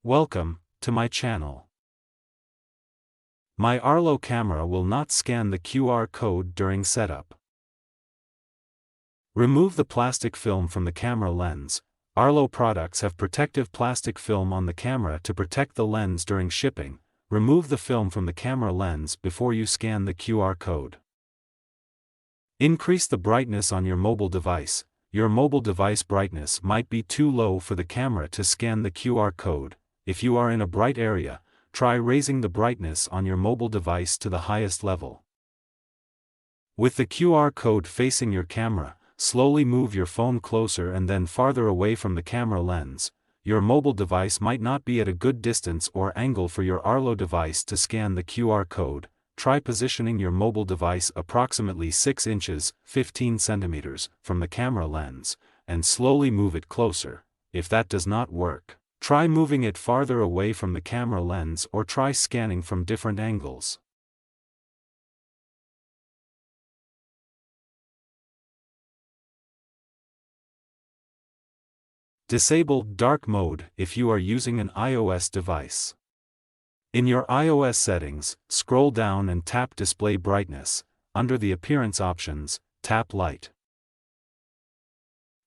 Welcome to my channel. My Arlo camera will not scan the QR code during setup. Remove the plastic film from the camera lens. Arlo products have protective plastic film on the camera to protect the lens during shipping. Remove the film from the camera lens before you scan the QR code. Increase the brightness on your mobile device. Your mobile device brightness might be too low for the camera to scan the QR code. If you are in a bright area, try raising the brightness on your mobile device to the highest level. With the QR code facing your camera, slowly move your phone closer and then farther away from the camera lens. Your mobile device might not be at a good distance or angle for your Arlo device to scan the QR code. Try positioning your mobile device approximately 6 inches (15 centimeters) from the camera lens, and slowly move it closer. If that does not work, try moving it farther away from the camera lens or try scanning from different angles. Disable dark mode if you are using an iOS device. In your iOS settings, scroll down and tap Display Brightness. Under the Appearance options, tap Light.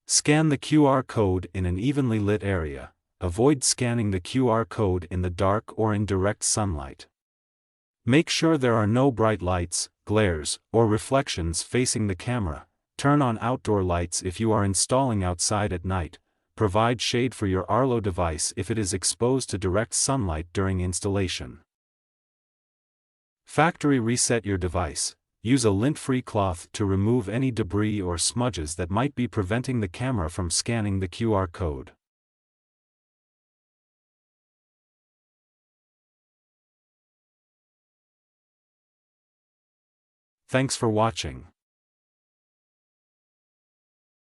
Scan the QR code in an evenly lit area. Avoid scanning the QR code in the dark or in direct sunlight. Make sure there are no bright lights, glares, or reflections facing the camera. Turn on outdoor lights if you are installing outside at night. Provide shade for your Arlo device if it is exposed to direct sunlight during installation. Factory reset your device. Use a lint-free cloth to remove any debris or smudges that might be preventing the camera from scanning the QR code. Thanks for watching.